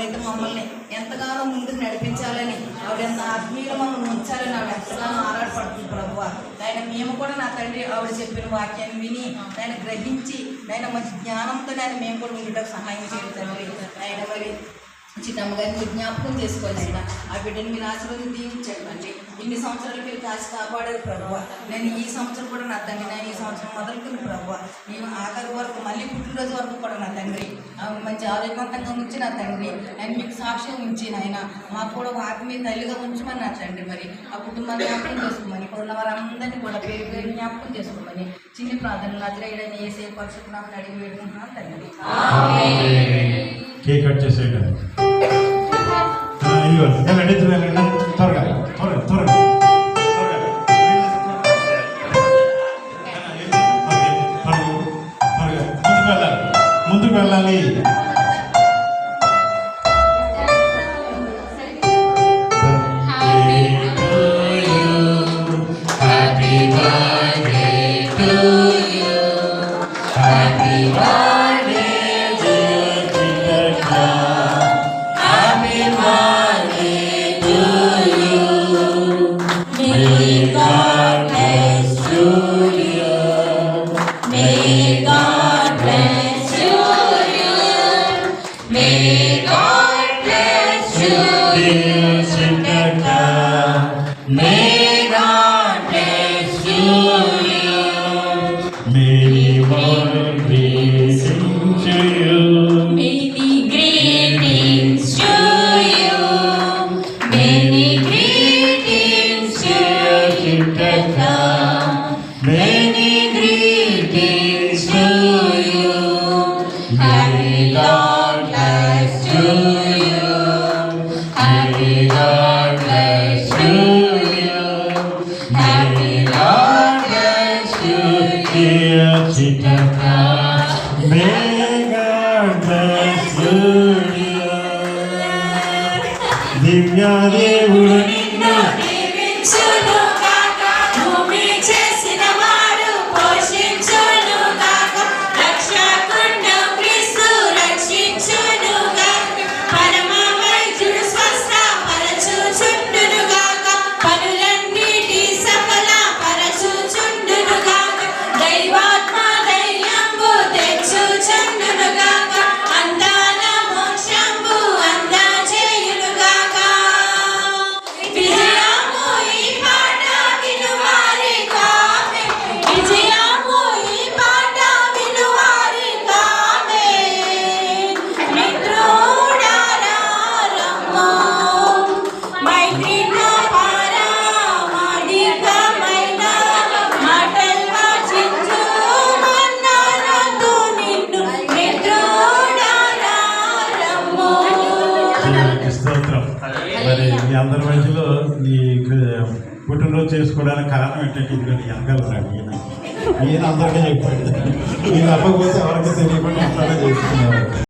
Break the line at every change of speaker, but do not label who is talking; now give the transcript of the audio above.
ఆవిడైతే మమ్మల్ని ఎంతగానో ముందుకు నడిపించాలని, ఆవిడ ఎంత ఆత్మీయులు మమ్మల్ని ఉంచాలని ఆవిడ ఎంతగానో ఆరాటపడుతుంది ప్రభువా. ఆయన మేము కూడా నా తండ్రి ఆవిడ చెప్పిన వాక్యాన్ని విని ఆయన గ్రహించి ఆయన మంచి జ్ఞానంతో ఆయన మేము కూడా ఉండటం సహాయం చేయండి తండ్రి. ఆయన మరి చిన్నమ్మ గారిని జ్ఞాపకం చేసుకోవాలి. ఆయన ఆ బిడ్డని మీరు ఆశీర్వాదం దీవించండి తండ్రి. ఇన్ని సంవత్సరాలు మీరు కాసి కాపాడారు ప్రభువా. నేను ఈ సంవత్సరం కూడా నా తండ్రి, నేను ఈ సంవత్సరం మొదలుకుని ప్రభువా, నేను ఆఖరి వరకు మళ్ళీ పుట్టినరోజు వరకు కూడా నా తండ్రి మంచి ఆరోగ్యవంతంగా ఉంచి నా తండ్రి, నేను మీకు సాక్ష్యం ఉంచి నాయన మాకు కూడా ఆత్మీయ తల్లిగా ఉంచమని నా తండ్రి. మరి ఆ కుటుంబాన్ని జ్ఞాపకం చేసుకోమని, ఇప్పుడు ఉన్న వారందరినీ కూడా పేరు పేరు జ్ఞాపకం చేసుకోమని చిన్ని ప్రార్థన నజరేయుడని యేసే పరిశుద్ధ నామమున అడిగి వేడుకుంటున్నాను తండ్రి.
కేక్ కట్ చేసేయండి. వెళ్ళండి త్వరగా త్వరగా త్వరగా ముందుకు వెళ్ళాలి. దివ్యాదేవుడు నిన్ను దీవించును గాక, భూమి చేసిన వాడు పోషించును గాక, రక్షకుడు క్రీస్తు రక్షించును గాక, పరమ వైద్యుడు స్వస్థ పరచుచుండును గాక, పనులన్నిటి సఫల పరచుచుండును గాక, దైవాత్మ ధైర్యంబు తెచ్చుచుండును గాక, అందాల మోక్షంబు అందజేయును గాక. విజయము ఈ పాట వినువారి కామె, విజయము ఈ పాట వినువారి కామె, మిత్రుడారా రమ్మో, మైత్రిన పారమార్థికమైన మాటల్ వాచించు మన్నానందు నిన్ను, మిత్రుడారా రమ్మో. స్తోత్రం. మరి మీ అందరి మధ్యలో నీ పుట్టినరోజు చేసుకోవడానికి కారణం ఏంటంటే ఇదిగోండి ఎంగలున్నాడు. ఈయన అందరికీ చెప్పాడు, ఈయన అవ్వకపోతే ఎవరికి తెలియకుండా అట్లా చేసుకున్నారు.